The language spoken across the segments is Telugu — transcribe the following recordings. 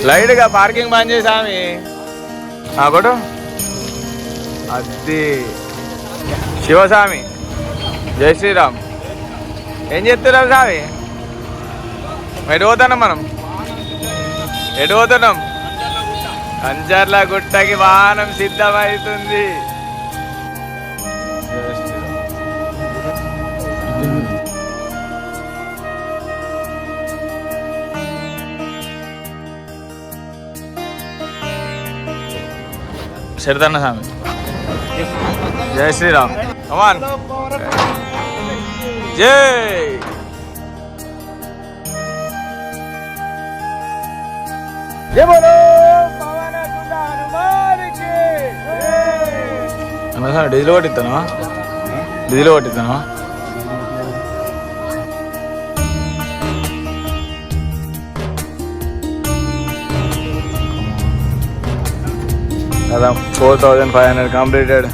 లైట్గా పార్కింగ్ బంద్ చేసామి కొట్టు. అది శివస్వామి, జై శ్రీరామ్. ఏం చెప్తున్నాం స్వామి? ఎటు పోతున్నాం మనం? ఎటు పోతున్నాం? కంచర్ల గుట్టకి వాహనం సిద్ధమవుతుంది. శరదన్న స్వామి, జై శ్రీరామ్. కమాన్, జై. అన్న సార్ డీజిల్ కొట్టిస్తాను, డీజిల్ కొట్టిస్తాను. అదా 4500 కంప్లీటెడ్.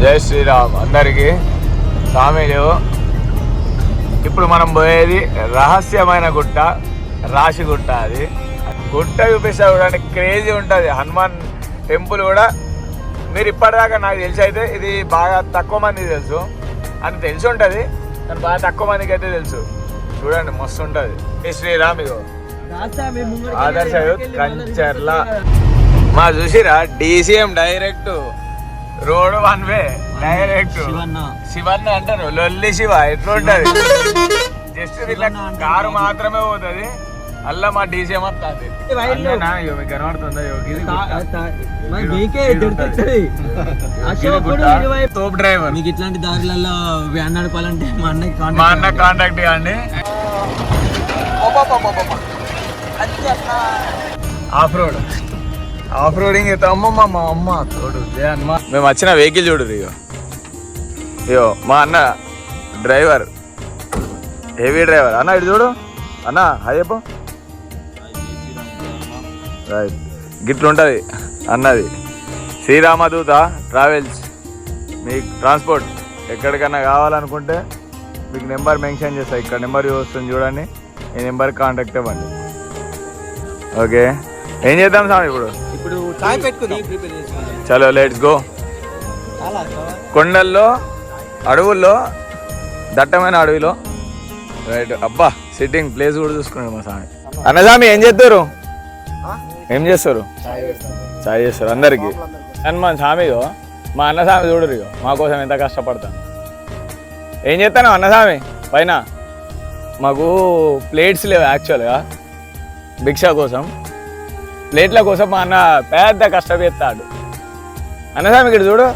జై శ్రీరామ్ అందరికీ. స్వామిలు, ఇప్పుడు మనం పోయేది రహస్యమైన గుట్ట, రాశి గుట్ట. అది గుట్ట చూపిస్తా చూడండి, క్రేజీ ఉంటుంది. హనుమాన్ టెంపుల్ కూడా మీరు ఇప్పటిదాకా నాకు తెలిసి అయితే ఇది బాగా తక్కువ మందికి తెలుసు అని తెలిసి ఉంటుంది, కానీ బాగా తక్కువ మందికి అయితే తెలుసు. చూడండి మస్తు ఉంటుంది. జై శ్రీరామ్. ఇగో ఆదర్శ కంచర్ల మా చూసిరా, DCM డైరెక్ట్ రోడ్ 1 వే డైరెక్ట్. శివన్న అంటారు, లొల్లి శివ ఎట్లుంటది. జస్ట్ ఇట్లా కారు మాత్రమే పోతుంది, అల్లా మా DCM వస్తుంది. మీకు కనబడుతుందా? తోపు డ్రైవర్. మీకు ఇట్లాంటి దారులలో వ్యాన్ నడపాలంటే మా అన్న కాంటాక్ట్ కాండి. ఆఫ్ రోడ్, ఆఫ్ రోడింగ్ అయితే అమ్మమ్మ అమ్మ తోడు. మేము వచ్చిన వెహికల్ చూడు. ఇగో మా అన్న డ్రైవర్, హెవీ డ్రైవర్. అన్న ఇటు చూడు అన్న, అయ్యప్ప రైట్. గిట్లుంటుంది అన్నది. శ్రీరామదూత ట్రావెల్స్. మీకు ట్రాన్స్పోర్ట్ ఎక్కడికన్నా కావాలనుకుంటే మీకు నెంబర్ మెన్షన్ చేస్తా, ఇక్కడ నెంబర్ వస్తుంది చూడండి. ఈ నెంబర్కి కాంటాక్ట్ అవ్వండి. ఓకే, ఏం చేద్దాం సార్ ఇప్పుడు? చలో లెట్స్ గో. కొండల్లో, అడవుల్లో, దట్టమైన అడవిలో రైట్. అబ్బా సిట్టింగ్ ప్లేస్ కూడా చూసుకున్నాడు మా స్వామి. అన్నస్వామి ఏం చేస్తారు? ఏం చేస్తారు? చాయ్ చేస్తారు అందరికి. అని మా స్వామిగో, మా అన్నస్వామి చూడరు ఇగో మా కోసం ఎంత కష్టపడతాను. ఏం చేస్తాను అన్నస్వామి? పైన మాకు ప్లేట్స్ లేవు యాక్చువల్గా, భిక్ష కోసం. ప్లేట్ల కోసం మా అన్న పెద్ద కష్టపెడతాడు. అన్నస్వామి ఇక్కడ చూడు,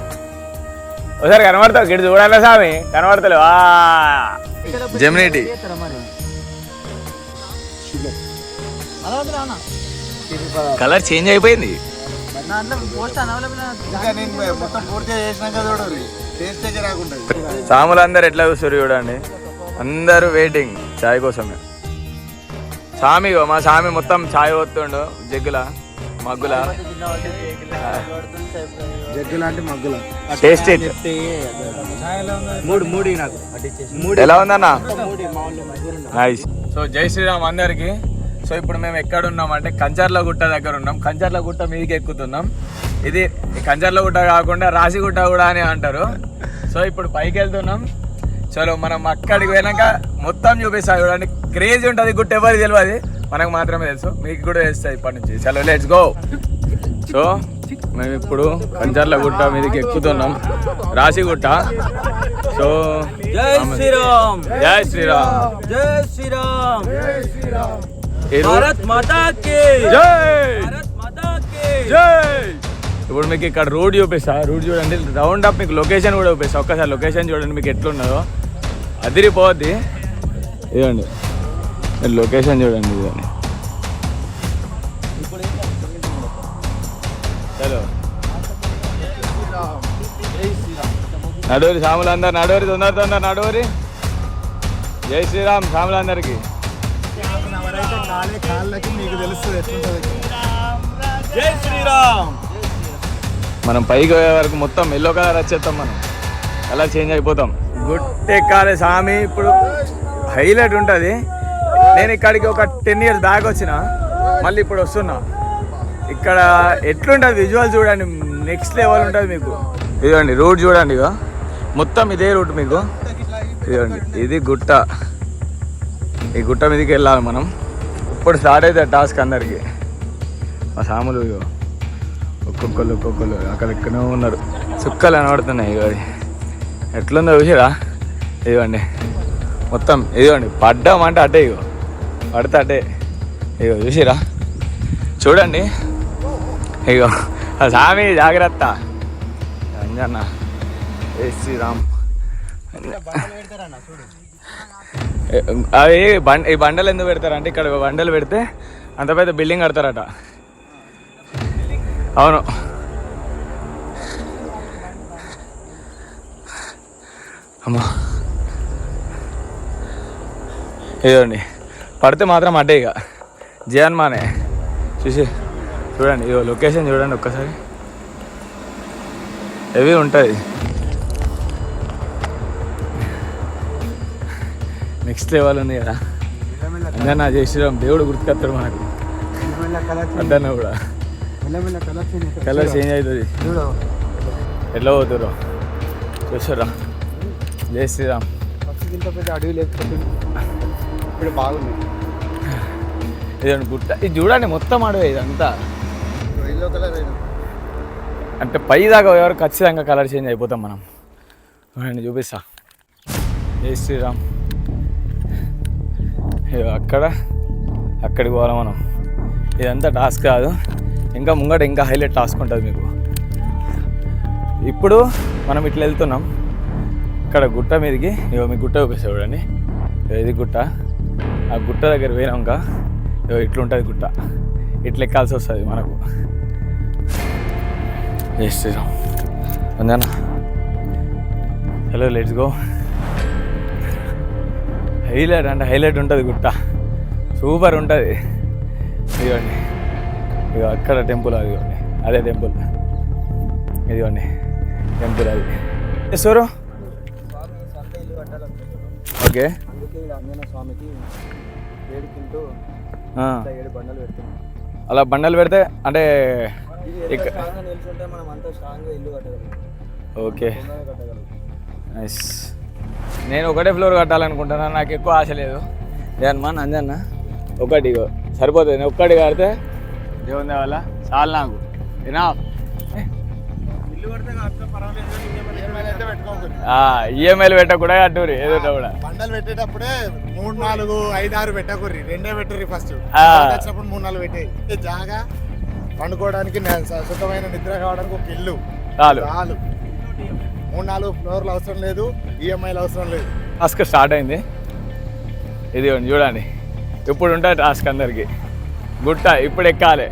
ఒకసారి కనబడతావు. ఇక్కడ చూడు అన్నస్వామి, కనబడతలేవు. జెమినిటీ కలర్ చేంజ్ అయిపోయింది. సాములు అందరు ఎట్లా చూస్తారు చూడండి, అందరూ వెయిటింగ్ చాయ్ కోసమే. సామి, మా సామి మొత్తం చాయ్ పోతుండు జగ్గుల మగ్గుల. టేస్ట్ ఎలా ఉందన్నా? నైస్. సో జై శ్రీరామ్ అందరికి. సో ఇప్పుడు మేము ఎక్కడ ఉన్నామంటే కంచర్ల గుట్ట దగ్గర ఉన్నాం. కంచర్ల గుట్ట మీదకి ఎక్కుతున్నాం. ఇది కంచర్ల గుట్ట కాకుండా రాశిగుట్ట కూడా అని అంటారు. సో ఇప్పుడు పైకి వెళ్తున్నాం. చలో మనం అక్కడికి పోయినాక మొత్తం చూపిస్తా చూడండి. క్రేజీ ఉంటుంది గుట్ట, ఎవరికి తెలియదు, మనకు మాత్రమే తెలుసు. మీకు కూడా తెలుస్తుంది ఇప్పటి నుంచి. చలో లెట్స్ గో. సో మేము ఇప్పుడు కంచర్ల గుట్ట మీదకి ఎక్కుతున్నాం, రాశిగుట్ట. సో జై శ్రీరామ్, జై శ్రీరామ్, జై శ్రీరామ్, జై శ్రీరామ్. భారత్ మాతా కి జై, భారత్ మాతా కి జై. ఇప్పుడు మీకు ఇక్కడ రోడ్ చూపిస్తా, రూట్ చూడండి, రౌండ్ అప్ మీకు లొకేషన్ కూడా చూపిస్తా. ఒక్కసారి లొకేషన్ చూడండి మీకు ఎట్లున్నదో, అదిరిపోద్ది. ఇదండి లొకేషన్ చూడండి, ఇదండి. చలో నడవరి సాములందరు, నడవరి తొందర తొందర నడవరి. జై శ్రీరామ్ సాములందరికి. జై శ్రీరామ్. మనం పైకి పోయే వరకు మొత్తం ఎల్లో కలర్ వచ్చేస్తాం, మనం అలా చేంజ్ అయిపోతాం. గుట్టెక్కాలి స్వామి, ఇప్పుడు హైలైట్ ఉంటుంది. నేను ఇక్కడికి ఒక 10 years బ్యాక్ వచ్చిన, మళ్ళీ ఇప్పుడు వస్తున్నా. ఇక్కడ ఎట్లుంటుంది విజువల్ చూడండి, నెక్స్ట్ లెవెల్ ఉంటుంది మీకు. ఇదండి రూట్ చూడండి, ఇక మొత్తం ఇదే రూట్ మీకు. ఇదండి ఇది గుట్ట, ఈ గుట్ట మీదకి వెళ్ళాలి మనం. ఇప్పుడు స్టార్ట్ అవుతుంది టాస్క్ అందరికీ. మా సాములు ఇగో ఒక్కొక్కరు అక్కడ ఎక్కడో ఉన్నారు, చుక్కలు కనబడుతున్నాయి. ఇగో ఎట్లుందో చూసిరా. ఇదిగోండి మొత్తం, ఇదిగోండి పడ్డామంటే అటే, ఇగో పడితే అటే. ఇగో చూసిరా, చూడండి. ఇగో స్వామి జాగ్రత్త. అంజన్న జై శ్రీరామ్. అవి ఈ బండలు ఎందుకు పెడతారంటే, ఇక్కడ బండలు పెడితే అంత పెద్ద బిల్డింగ్ కడతారట. అవును. అమ్మా ఇదండి పడితే మాత్రం అడ్డే, ఇక జయన్మానే. చూడండి ఇగో లొకేషన్ చూడండి ఒక్కసారి, హెవీ ఉంటుంది. నెక్స్ట్ లెవెల్ ఉంది కదా. అందన్నా జై శ్రీరామ్, దేవుడు గుర్తుకొస్తాడు మనకు. అద్దన్న కూడా కలర్ చేంజ్ అవుతుంది. ఎట్లా పోతుర్రో చూసారా. జై శ్రీరామ్. అడవి లేకపోతే ఇప్పుడు బాగుంది. ఇదండి గుట్ట, ఇది చూడండి మొత్తం అడవి ఇదంతా. అంటే పై దాకా ఎవరు ఖచ్చితంగా కలర్ చేంజ్ అయిపోతాం మనం. చూడండి చూపిస్తా. జై శ్రీరామ్. అక్కడికి పోవాలి మనం. ఇదంతా టాస్క్ కాదు, ఇంకా ముంగట ఇంకా హైలైట్ టాస్క్ ఉంటుంది మీకు. ఇప్పుడు మనం ఇట్లా వెళ్తున్నాం, ఇక్కడ గుట్ట మీదకి. ఇగో మీకు గుట్ట చూపిస్తా చూడండి. ఇది గుట్ట. ఆ గుట్ట దగ్గర పోయినాక ఇట్లుంటుంది గుట్ట, ఇట్లా ఎక్కాల్సి వస్తుంది మనకు. జై శ్రీరామ్. అందేనా. Hello let's go. హైలైట్ అంటే హైలైట్ ఉంటుంది గుట్ట, సూపర్ ఉంటుంది. ఇదిగోండి ఇక అక్కడ టెంపుల్, అదిగోండి అదే టెంపుల్. ఇదిగోండి టెంపుల్ అది. సూరు ఓకే. అలా బండలు పెడితే అంటే ఓకే నైస్. నేను ఒకటే ఫ్లోర్ కట్టాలనుకుంటున్నాను, నాకు ఎక్కువ ఆశ లేదు. జన్మన్ అంజన్న ఒకటి సరిపోతుంది. నేను ఒక్కటి కడితే దేవుని వల్ల చాలు నాకు. ఏనా ఈఎంఐలు పెట్టకూడా అట్టూరి ఏదో కూడా. బండలు పెట్టేటప్పుడే 3, 4, 5, 6 పెట్టకూరి, 2 పెట్టుర్రి. ఫస్ట్ వచ్చినప్పుడు 3, 4 పెట్టాయి. జాగా పండుకోవడానికి, సుఖమైన నిద్ర కావడానికి ఒక ఇల్లు చాలు. 3, 4 ఫ్లోర్లు అవసరం లేదు, ఈఎంఐలు అవసరం లేదు. టాస్క్ స్టార్ట్ అయింది. ఇది చూడండి, ఇప్పుడు ఉంటుంది టాస్క్ అందరికి. గుట్ట ఇప్పుడు ఎక్కాలి.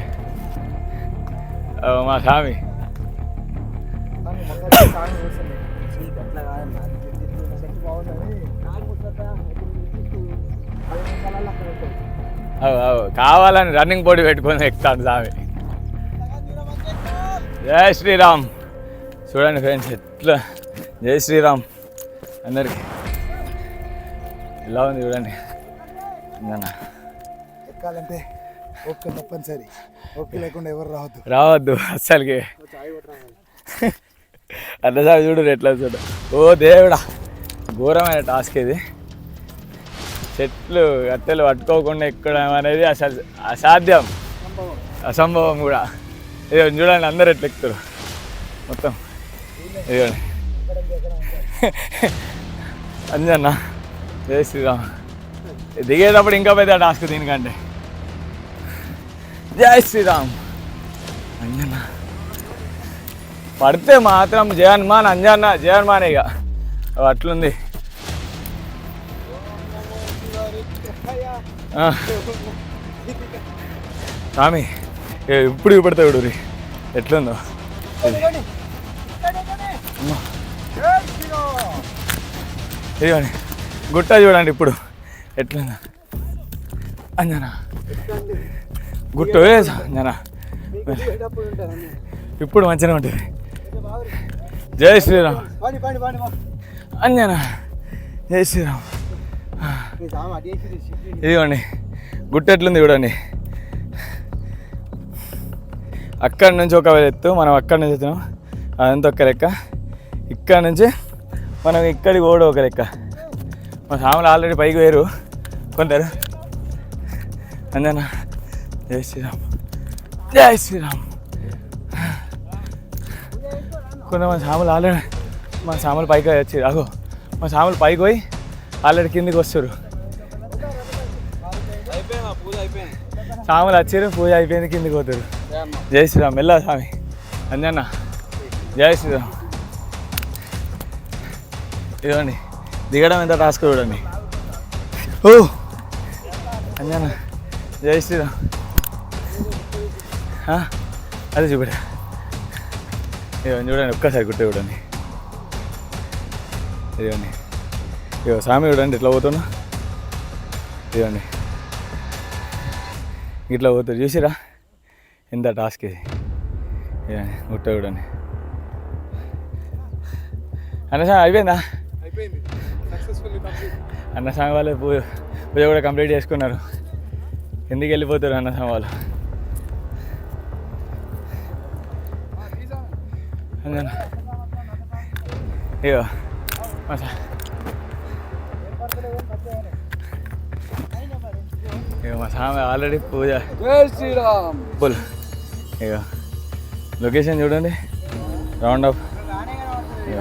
మా స్వామి కావాలని రన్నింగ్ పోటీ పెట్టుకొని ఎక్కుతాను స్వామి. జై శ్రీరామ్. చూడండి ఫ్రెండ్స్ ఎట్లా. జై శ్రీరామ్ అందరికి. ఎలా ఉంది చూడండి. ఎక్కాలంటే ఓకే తప్పనిసరి, ఓకే లేకుండా ఎవరు రావద్దు అస్సలకి. అట్లా చూడు ఎట్లా చూడు. ఓ దేవుడా, ఘోరమైన టాస్క్ ఇది. చెట్లు గట్టెలు పట్టుకోకుండా ఎక్కడం అనేది అసలు అసాధ్యం, అసంభవం కూడా. ఇదో చూడండి అందరు ఎట్లా ఎక్కుతారు మొత్తం. ఇదిగోండి అంజన్న. జై శ్రీరామ్. దిగేటప్పుడు ఇంకా పెద్ద టాస్క్ దీనికంటే. జై శ్రీరామ్. అంజన్న పడితే మాత్రం జయ హనుమాన్ అంజన్న జయ హనుమాన్ ఇక అట్లుంది. స్వామి ఇప్పుడు చూపెడతావు చూడు ఎట్లుందో. ఇదిగోండి గుట్ట చూడండి ఇప్పుడు ఎట్లుందో. అంజనా గుట్ట అంజనా ఇప్పుడు మంచిగా ఉంటుంది. జై శ్రీరామ్ అంజనా జై శ్రీరామ్. ఇదిగోండి గుట్ట ఎట్లుంది చూడండి. అక్కడి నుంచి ఒక ఎత్తు, మనం అక్కడి నుంచి ఎత్తున్నాం అదంతా ఒక లెక్క. ఇక్కడ నుంచి మనం ఇక్కడికి పోవడం ఒక లెక్క. మా సాములు ఆల్రెడీ పైకి వేరు కొందరు. అంజనా జై శ్రీరామ్ జై శ్రీరామ్. కొంతమంది సాములు ఆల్రెడీ మా సాములు పైకి వచ్చి అగో మా సాములు పైకి పోయి ఆల్రెడీ కిందికి వస్తారు. సాములు వచ్చారు, పూజ అయిపోయింది, కిందికి పోతారు. జై శ్రీరామ్. మెల్ల స్వామి అంజన్న జై శ్రీరామ్. ఇదిగోండి దిగడం ఎంత టాస్క్ చూడండి. ఓ అంజన్న జై శ్రీరామ్. అదే చూపెట్టా. ఇదిగోండి చూడండి ఒక్కసారి గుట్ట చూడండి. ఇదిగోండి ఇగో స్వామి చూడండి ఎట్లా పోతున్నా. ఇదిగోండి ఇట్లా పోతుంది చూసిరా ఎంత టాస్క్ ఇది. గుట్ట చూడండి. అన్నసాంగ్ అయిపోయిందా? అన్నసాంగ్ వాళ్ళు పూజ కూడా కంప్లీట్ చేసుకున్నారు. ఎందుకు వెళ్ళిపోతారు అన్నసాంగ్ వాళ్ళు. ఇగో ఇక మా స్వామి ఆల్రెడీ పూజ. జై శ్రీరామ్ బోల్. ఇక లొకేషన్ చూడండి రౌండ్ అప్. ఇక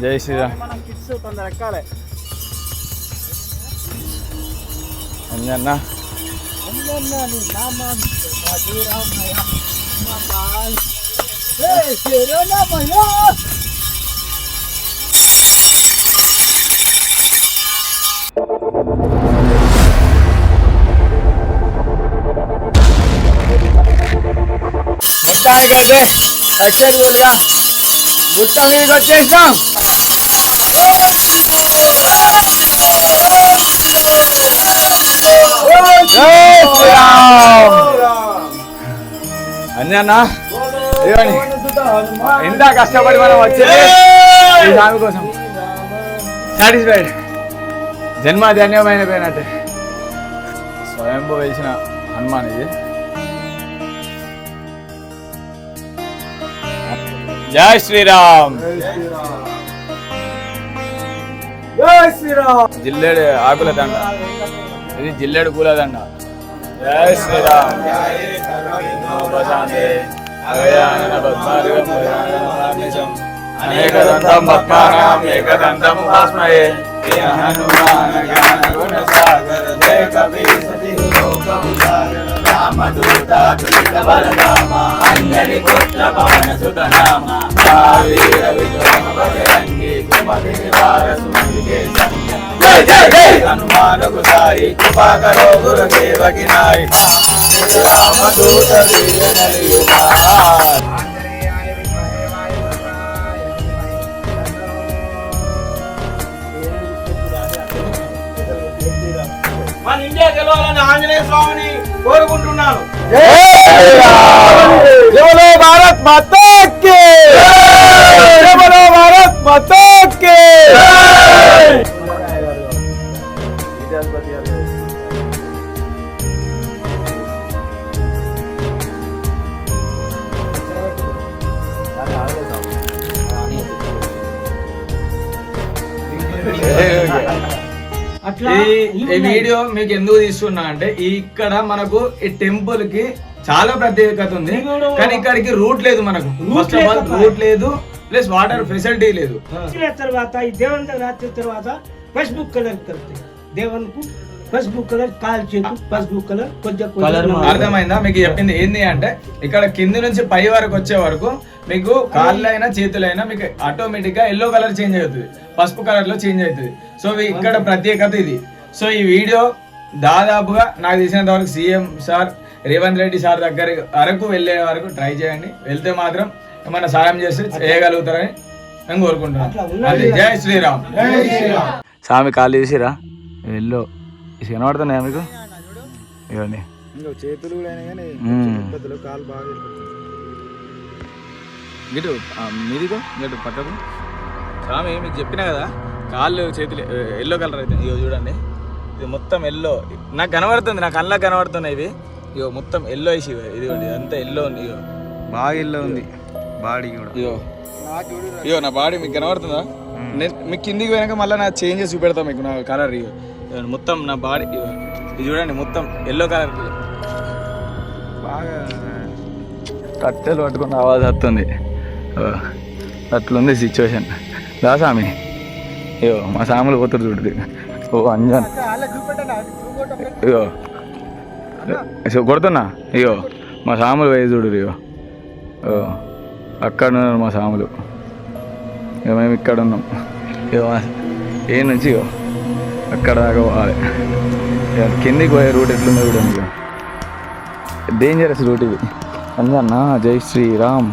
జై శ్రీరామ్. అంజన్న మొత్తానికైతే సక్సెస్ఫుల్గా గుట్ట మీదకి వచ్చేసాం. అంజన్న ఇవ్వండి ఎంత కష్టపడి మనం వచ్చేది ఈ స్వామి కోసం. సాటిస్ఫైడ్. జన్మ ధన్యమైన పోయినట్టే. స్వయంభూ వేసిన హనుమాన్ ఇది. జై శ్రీరామ్. జై శ్రీరామ్. జిల్లేడు ఆకుల దండ, ఇది జిల్లేడు పూల దండ. జై శ్రీరామ్. అనేకదంతం పద్మానాం ఏకదంతం ఉపాస్మయే. హనుమాన్ జ్ఞాన గుణ సాగర జయ కపీసతి రామదూత తులిత బలరామ అంజలి పుత్ర పవన సుత నామ వీర విక్రమ బజరంగి కుమతి నివార సుమతికే సంజ్ఞ. జై జై జై హనుమాన్ గుసాయి కృపా కరో గురు దేవకి నాయ రామదూత వీర నలియుగా. మన ఇండియా గెలవాలని ఆంజనేయ స్వామిని కోరుకుంటున్నాను. జై బోలో భారత్ మాతా కీ జై బోలో భారత్ మాతా కీ. ఈ వీడియో మీకు ఎందుకు తీస్తున్నా అంటే ఇక్కడ మనకు ఈ టెంపుల్ కి చాలా ప్రత్యేకత ఉంది, కానీ ఇక్కడికి రూట్ లేదు. మనకు ఫస్ట్ ఆఫ్ ఆల్ రూట్ లేదు, ప్లస్ వాటర్ ఫెసిలిటీ లేదు. తర్వాత ఈ దేవుని దగ్గర రాత్రి తర్వాత పసుపు కలర్ కలుపుతాయి దేవునికి పసుపు కలర్ కాలు చేతు పసుపు కలర్ కొంచెం అర్థమైందా? మీకు చెప్పింది ఏంది అంటే ఇక్కడ కింది నుంచి పై వరకు వచ్చే వరకు మీకు కాళ్ళైనా చేతులైనా మీకు ఆటోమేటిక్ గా ఎల్లో కలర్ చేంజ్ అవుతుంది, పసుపు కలర్ లో చేంజ్ అవుతుంది. సో ఇక్కడ ప్రత్యేకత ఇది. సో ఈ వీడియో దాదాపుగా నాకు తెలిసినంత వరకు CM sir Revanth Reddy sir దగ్గర వరకు వెళ్ళే వరకు ట్రై చేయండి. వెళ్తే మాత్రం ఏమన్నా సాయం చేస్తే చేయగలుగుతారని నేను కోరుకుంటున్నాను. అది జై శ్రీరామ్. స్వామి కాళ్ళు చేసిరా ఎల్లో కనబడుతున్నాయా మీకు? ఇవ్వండి చేతులు కూడా అయినా కానీ ఇబ్బందులు, కాలు బాగా గిటు మీదిగో గిటు పక్కకు. స్వామి మీకు చెప్పినా కదా కాళ్ళు చేతులు ఎల్లో కలర్ అయితే ఇగో చూడండి, ఇది మొత్తం ఎల్లో నాకు కనబడుతుంది, నా కళ్ళకి కనబడుతున్నాయి ఇవి. ఇగో మొత్తం ఎల్లో వేసి ఇది అంతా ఎల్లో ఉంది. ఇగో బాగా ఎల్లో ఉంది బాడీ కూడా. ఇగో నా బాడీ మీకు కనబడుతుందా? నేను మీకు కిందికి పోయాక మళ్ళీ నా చేంజెస్ చూపెడతా మీకు నా కలర్. ఇగో మొత్తం నా బాడీ ఇది చూడండి మొత్తం ఎల్లో కలర్. బాగా కట్టెలు పట్టుకుని ఆవాజ్ వస్తుంది, అట్లుంది సిచ్యువేషన్. దా స్వామి ఇగో మా సాములు పోతారు చూడు. ఓ అంజన్ ఇగో కొడుతున్నా. ఇగో మా సాములు వేసి చూడు. ఇగో అక్కడ ఉన్నారు మా సాములు, ఇక మేము ఇక్కడ ఉన్నాం. ఇగో ఏ నుంచి ఇగో అక్కడ దాకా పోవాలి. కిందికి పోయే రూట్ ఎట్లుందో చూడండి. ఇక డేంజరస్ రూట్ ఇది. అంజన్న జై శ్రీరామ్.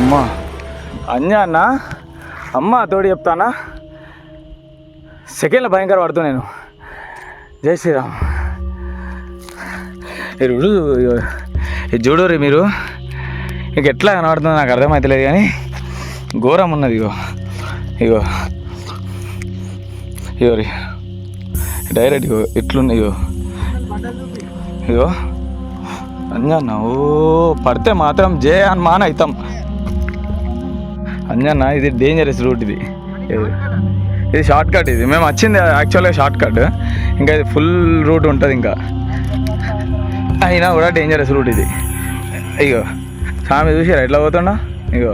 అమ్మా అంజన్న అమ్మ తోడు చెప్తానా, సెకండ్లో భయంకర పడుతూ నేను. జై శ్రీరామ్. ఇది చూడరు మీరు, ఇంక ఎట్లా కనబడుతుందో నాకు అర్థమవుతలేదు కానీ ఘోరం ఉన్నది. ఇగో ఇగో ఇగో డైరెక్ట్ ఇగో ఇట్లున్నాయి. ఇగో ఇగో అంజన్న ఓ పడితే మాత్రం జే హనుమాన్ అవుతాం. అంజన్న ఇది డేంజరస్ రూట్, ఇది షార్ట్ కట్. ఇది మేము వచ్చింది యాక్చువల్గా షార్ట్ కట్, ఇంకా ఇది ఫుల్ రూట్ ఉంటుంది ఇంకా, అయినా కూడా డేంజరస్ రూట్ ఇది. ఇగో స్వామి చూసారా ఎట్లా పోతుండా? ఇగో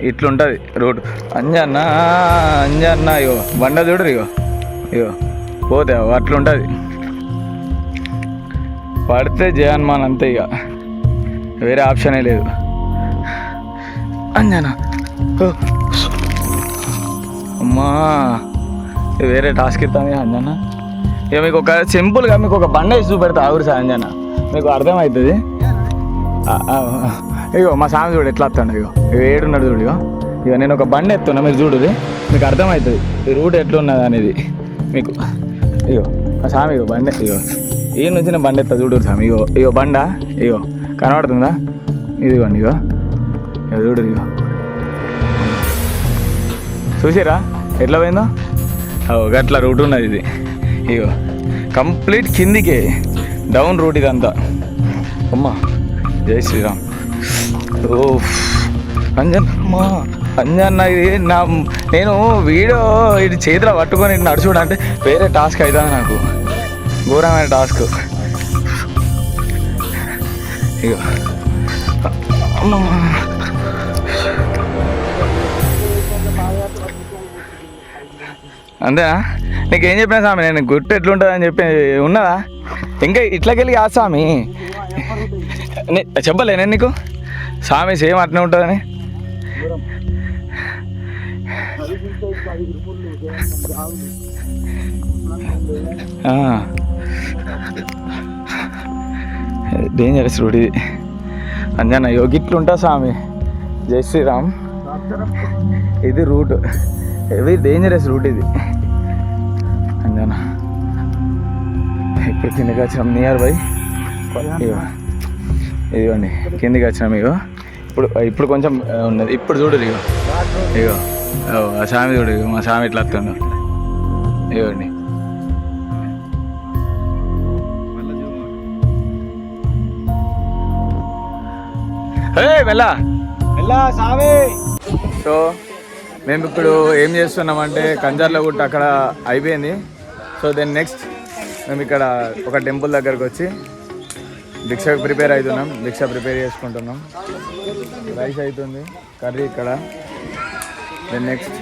ఇట్లుంటుంది రూట్. అంజన్న అంజన్న ఇగో బండ చూడరు. ఇగో ఇగో పోతే అట్లుంటుంది, పడితే జయ హనుమాన్ అంతే, ఇక వేరే ఆప్షనే లేదు. అంజనా అమ్మా వేరే టాస్క్ ఇస్తాను అంజనా. ఇక మీకు ఒక సింపుల్గా మీకు ఒక బండ వేసి చూపెడతా ఆగురు సార్ అంజనా, మీకు అర్థమవుతుంది. ఇగో మా స్వామి చూడు ఎట్లా వస్తాడు. ఇగో ఏడున్నాడు చూడు. ఇక నేను ఒక బండ ఎత్తున్నా, మీరు చూడుది మీకు అర్థమవుతుంది ఈ రూట్ ఎట్లున్నది అనేది మీకు. ఇగో మా స్వామి ఇగో బండ, ఇగో ఈ నుంచి నేను బండ ఎత్తా చూడు స్వామి. ఇగో ఇగో బండ, ఇగో కనబడుతుందా? ఇదిగోండి ఇగో ఇగో చూడు. ఇగో చూసిరా ఎట్లా పోయిందో? గట్లా రూట్ ఉన్నది ఇది. ఇగో కంప్లీట్ కిందికి డౌన్ రూట్ ఇదంతా. అమ్మా జై శ్రీరామ్. ఓ అంజన్న అంజన్న ఇది నేను వీడియో ఇది చేతిలో పట్టుకొని ఇటు నడుచుకోవడం అంటే వేరే టాస్క్ అవుతుంది నాకు, ఘోరమైన టాస్క్. ఇగో అమ్మా అంతేనా? నీకేం చెప్పినా స్వామి, నేను గుట్టు ఎట్లుంటుంది అని చెప్పి ఉన్నదా? ఇంకా ఇట్లకెళ్ళి కాదు స్వామి, చెప్పలే నేను నీకు స్వామి సేమ్ అట్నే ఉంటుందని. డేంజరస్ రూట్ ఇది అంజన్న. గిట్లుంటా స్వామి. జై శ్రీరామ్. ఇది రూట్, ఇది డేంజరస్ రూట్ ఇది అంజన్న. ఇప్పుడు కిందకి వచ్చినాం నియర్ బై. ఇదిగోండి కిందికి వచ్చినాం. ఇగో ఇప్పుడు కొంచెం ఉన్నది. ఇప్పుడు చూడు ఇగో ఇగో ఆ స్వామి చూడు. ఇగో మా స్వామి ఇట్లా వస్తుండు. ఇగోండి మెల్లా మెల్లా స్వామి. సో మేము ఇప్పుడు ఏం చేస్తున్నామంటే కంజర్ల గుట్ట అక్కడ అయిపోయింది. సో దెన్ నెక్స్ట్ మేము ఇక్కడ ఒక టెంపుల్ దగ్గరకు వచ్చి భిక్ష ప్రిపేర్ అవుతున్నాం, భిక్ష ప్రిపేర్ చేసుకుంటున్నాం. రైస్ అవుతుంది, కర్రీ ఇక్కడ. దెన్ నెక్స్ట్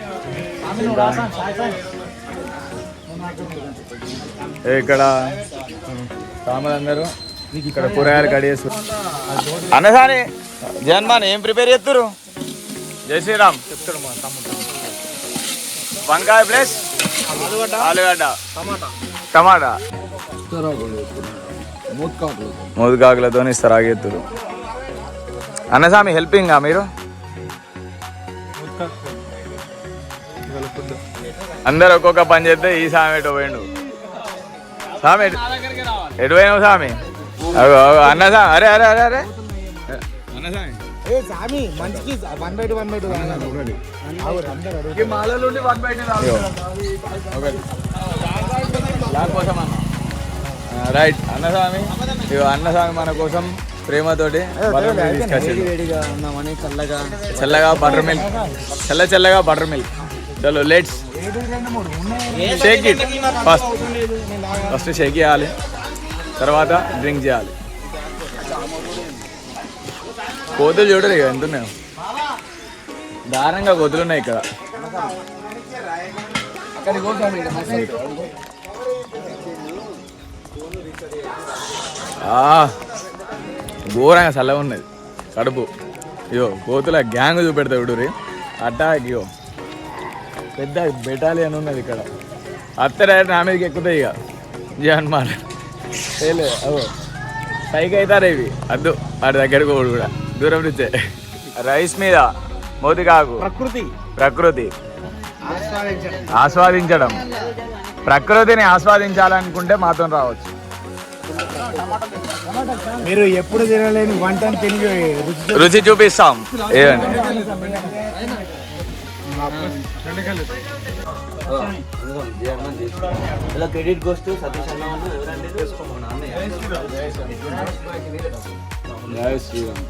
ఇక్కడ సామాన్లందరూ ఇక్కడ కూరగాయలు కట్ చేస్తారు. అన్నసాని జన్మాన్ ఏం ప్రిపేర్ చేస్తారు? జై శ్రీరామ్. వంకాయ ప్లస్ ఆలుగడ్డ టమాటా మూదుకాకులతో ఇస్తారు ఆగెత్తురు. అన్నస్వామి హెల్పింగా మీరు అందరు ఒక్కొక్క పని చేస్తే ఈ సామి ఎటు పోయిండు. సామి ఎటు పోయినావు సామి? అన్నసామి అరే అరే అరే అరే అన్నసామి రైట్. అన్నస్వామి అన్నస్వామి మన కోసం ప్రేమతోటి చల్లగా బటర్ మిల్క్, చల్లగా బటర్ మిల్క్. చలో let's shake it. First shake చేయాలి, తర్వాత డ్రింక్ చేయాలి. కోతులు చూడరు ఇక ఎంత ఉన్నాయో, దారుణంగా కోతులు ఉన్నాయి ఇక్కడ. ఘోరంగా చల్లగా ఉన్నది కడుపు. ఇగో కోతుల గ్యాంగ్ చూపెడతా చూడురి. అట్టాక్ ఇగో పెద్ద బెటాలియన్ ఉన్నది ఇక్కడ. అత్తరే నా మీదకి ఎక్కుతాయి ఇక జన్మాట చేయలే. అవో పైకి అవుతారు ఇవి. అద్దు వాటి దగ్గరకు పోడు కూడా, దూరం నుంచే. రైస్ మీద మోతికాకు, ప్రకృతి ఆస్వాదించడం. ప్రకృతిని ఆస్వాదించాలనుకుంటే మాత్రం రావచ్చు. మీరు ఎప్పుడు తినలేని వంటని తిని రుచి చూపిస్తాం. ఏదండి క్రెడిట్ గోస్ టు సతీష్ అన్న వాళ్ళు ఎవరంటే తెలుసుకోమన్నా జై శ్రీరామ్.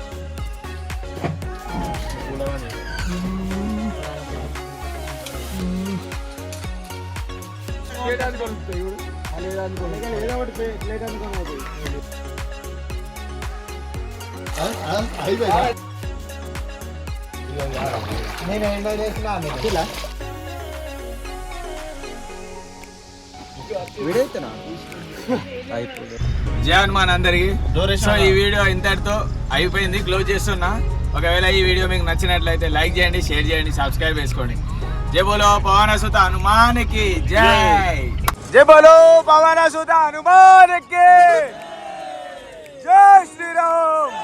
జై హనుమాన్ అందరికి. సో ఈ వీడియో ఇంతటితో అయిపోయింది, క్లోజ్ చేస్తున్నా. ఒకవేళ ఈ వీడియో మీకు నచ్చినట్లయితే లైక్ చేయండి, షేర్ చేయండి, సబ్స్క్రైబ్ చేసుకోండి. జై బోలో పవన సుత హనుమాన్కి జై. జై బోలో పవన సుత హనుమాన్కి జై శ్రీరామ్.